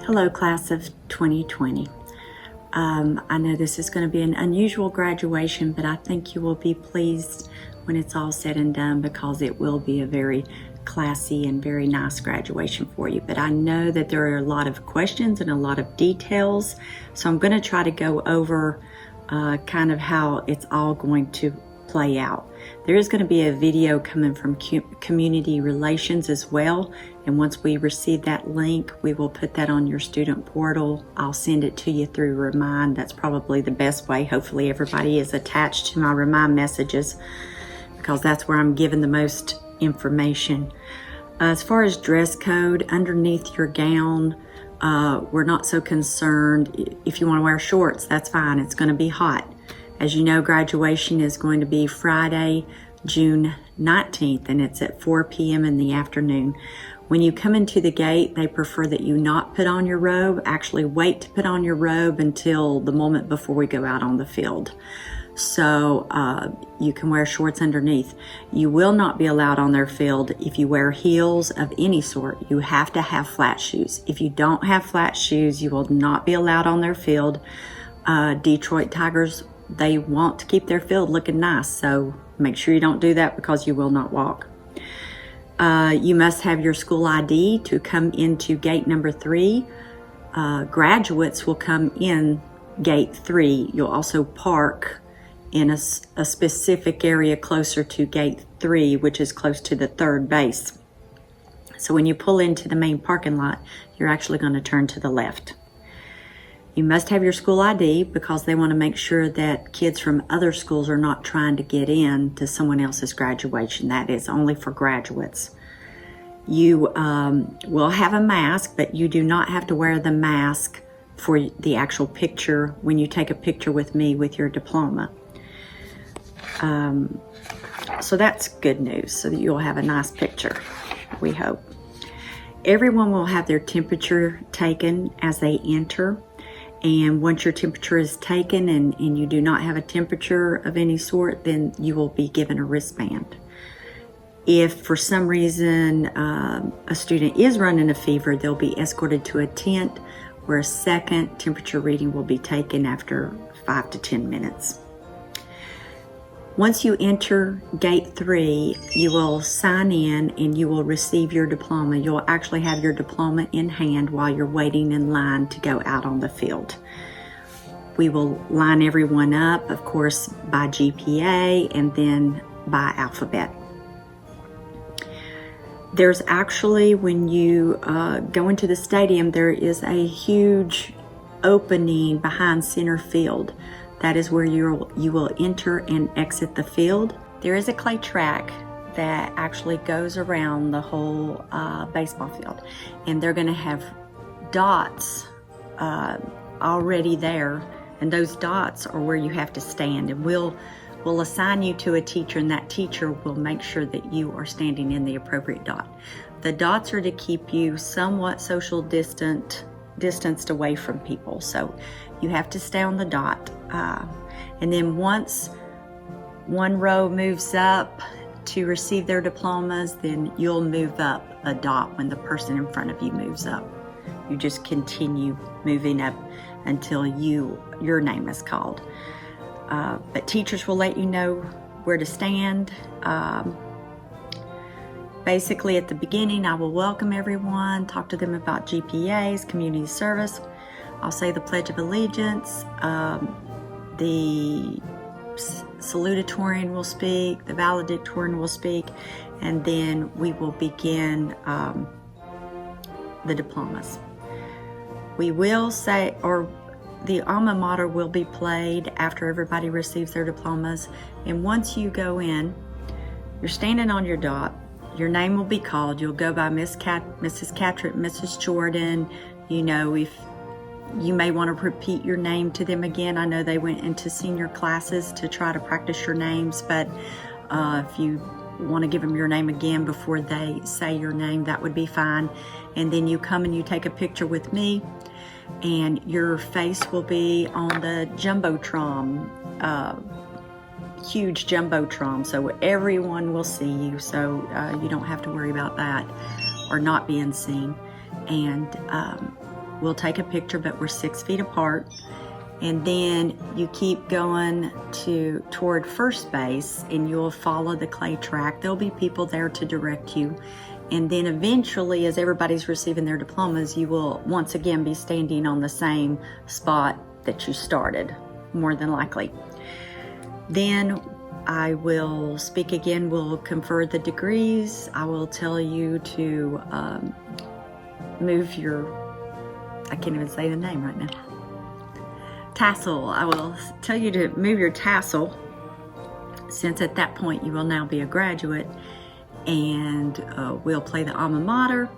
Hello, class of 2020. I know this is going to be an unusual graduation, but I think you will be pleased when it's all said and done because it will be a very classy and very nice graduation for you. But I know that there are a lot of questions and a lot of details, so I'm going to try to go over kind of how it's all going to play out. There is going to be a video coming from community relations as well, and once we receive that link, we will put that on your student portal. I'll send it to you through Remind. That's probably the best way. Hopefully everybody is attached to my Remind messages because that's where I'm giving the most information. As far as dress code, underneath your gown, we're not so concerned. If you want to wear shorts, that's fine. It's going to be hot. As you know, graduation is going to be Friday, June 19th, and it's at 4 p.m. in the afternoon. When you come into the gate, they prefer that you not put on your robe. Actually, wait to put on your robe until the moment before we go out on the field. So you can wear shorts underneath. You will not be allowed on their field if you wear heels of any sort. You have to have flat shoes. If you don't have flat shoes, you will not be allowed on their field. Detroit Tigers, they want to keep their field looking nice, so make sure you don't do that because you will not walk. You must have your school ID to come into gate number 3. Graduates will come in gate 3. You'll also park in a specific area closer to gate 3, which is close to the third base. So when you pull into the main parking lot, you're actually going to turn to the left. You must have your school ID because they want to make sure that kids from other schools are not trying to get in to someone else's graduation. That is only for graduates. You will have a mask, but you do not have to wear the mask for the actual picture when you take a picture with me with your diploma. So that's good news, so that you'll have a nice picture, we hope. Everyone will have their temperature taken as they enter. And once your temperature is taken and you do not have a temperature of any sort, then you will be given a wristband. If for some reason a student is running a fever, they'll be escorted to a tent where a second temperature reading will be taken after 5 to 10 minutes. Once you enter gate 3, you will sign in and you will receive your diploma. You'll actually have your diploma in hand while you're waiting in line to go out on the field. We will line everyone up, of course, by GPA and then by alphabet. There's actually, when you go into the stadium, there is a huge opening behind center field. That is where you will enter and exit the field. There is a clay track that actually goes around the whole baseball field, and they're going to have dots already there, and those dots are where you have to stand, and we'll assign you to a teacher, and that teacher will make sure that you are standing in the appropriate dot. The dots are to keep you somewhat social distanced away from people, so you have to stay on the dot. And then once one row moves up to receive their diplomas, then you'll move up a dot when the person in front of you moves up. You just continue moving up until your name is called. But teachers will let you know where to stand. Basically, at the beginning, I will welcome everyone, talk to them about GPAs, community service. I'll say the Pledge of Allegiance, the salutatorian will speak, the valedictorian will speak, and then we will begin the diplomas. We will say, or the alma mater will be played after everybody receives their diplomas, and once you go in, you're standing on your dot, your name will be called. You'll go by Mrs. Catrick, Mrs. Jordan. You know, if you may want to repeat your name to them again. I know they went into senior classes to try to practice your names, but if you want to give them your name again before they say your name, that would be fine. And then you come and you take a picture with me, and your face will be on the Jumbotron, huge Jumbotron, so everyone will see you, so you don't have to worry about that or not being seen. And we'll take a picture, but we're 6 feet apart. And then you keep going toward first base, and you'll follow the clay track. There'll be people there to direct you. And then eventually, as everybody's receiving their diplomas, you will once again be standing on the same spot that you started, more than likely. Then I will speak again, we'll confer the degrees. I will tell you to move your, I can't even say the name right now, tassel. I will tell you to move your tassel, since at that point you will now be a graduate, and we'll play the alma mater,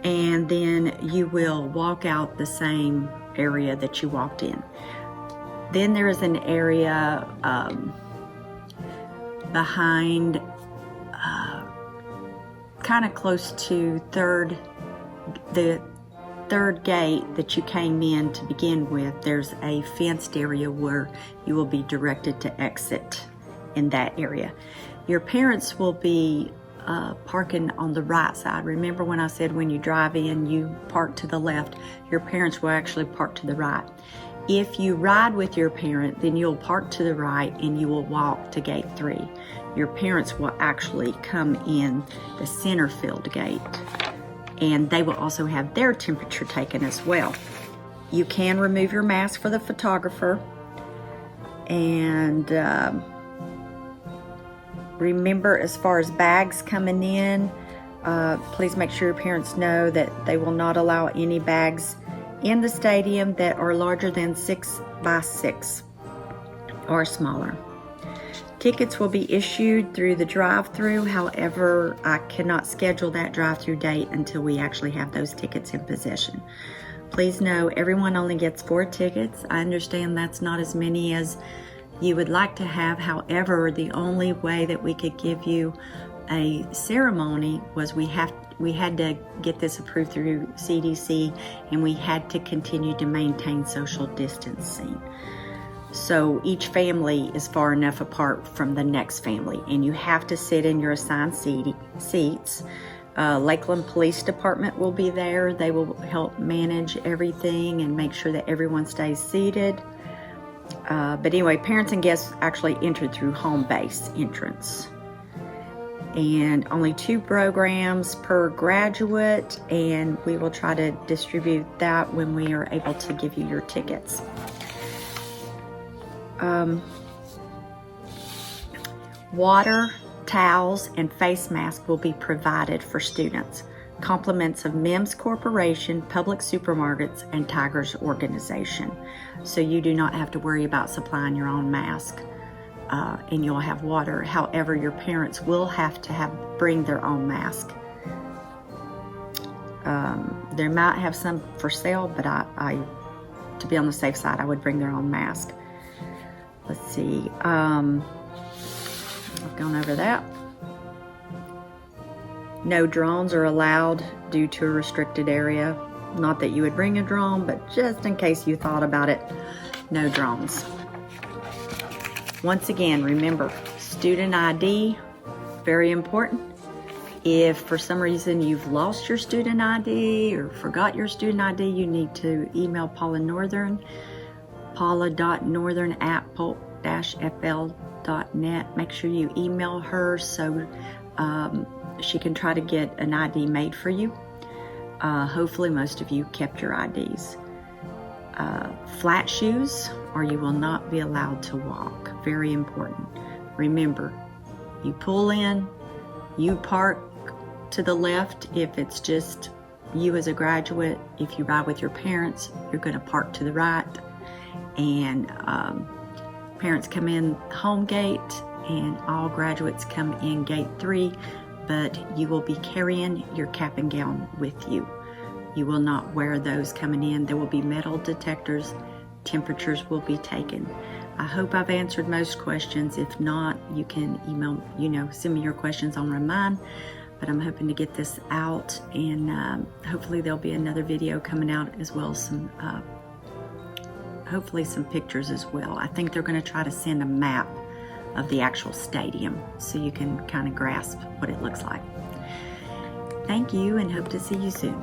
and then you will walk out the same area that you walked in. Then there is an area behind, kind of close to the third gate that you came in to begin with. There's a fenced area where you will be directed to exit in that area. Your parents will be parking on the right side. Remember when I said when you drive in, you park to the left? Your parents will actually park to the right. If you ride with your parent, then you'll park to the right and you will walk to gate 3. Your parents will actually come in the center field gate, and they will also have their temperature taken as well. You can remove your mask for the photographer, and remember, as far as bags coming in, please make sure your parents know that they will not allow any bags in the stadium that are larger than 6 by 6 or smaller. Tickets will be issued through the drive-through. However, I cannot schedule that drive-through date until we actually have those tickets in possession. Please know everyone only gets 4 tickets. I understand that's not as many as you would like to have. However, the only way that we could give you a ceremony was we had to get this approved through CDC, and we had to continue to maintain social distancing. So each family is far enough apart from the next family, and you have to sit in your assigned seats. Lakeland Police Department will be there. They will help manage everything and make sure that everyone stays seated. But anyway, parents and guests actually entered through home base entrance. And only 2 programs per graduate, and we will try to distribute that when we are able to give you your tickets. Water, towels, and face masks will be provided for students. Compliments of MIMS Corporation, Public Supermarkets, and Tigers Organization. So you do not have to worry about supplying your own mask. And you'll have water. However, your parents will have to bring their own mask. They might have some for sale, but I to be on the safe side, I would bring their own mask. Let's see. I've gone over that. No drones are allowed due to a restricted area. Not that you would bring a drone, but just in case you thought about it, no drones. Once again, remember, student ID, very important. If for some reason you've lost your student ID or forgot your student ID, you need to email Paula Northern, paula.northern@polk-fl.net. Make sure you email her so she can try to get an ID made for you. Hopefully most of you kept your IDs. Flat shoes, or you will not be allowed to walk. Very important. Remember, you pull in, you park to the left if it's just you as a graduate. If you ride with your parents, you're going to park to the right. And parents come in home gate, and all graduates come in gate 3, but you will be carrying your cap and gown with you. You will not wear those coming in. There will be metal detectors. Temperatures will be taken. I hope I've answered most questions. If not, you can email, send me your questions on mine. But I'm hoping to get this out, and hopefully there'll be another video coming out, as well as some, hopefully some pictures as well. I think they're going to try to send a map of the actual stadium so you can kind of grasp what it looks like. Thank you, and hope to see you soon.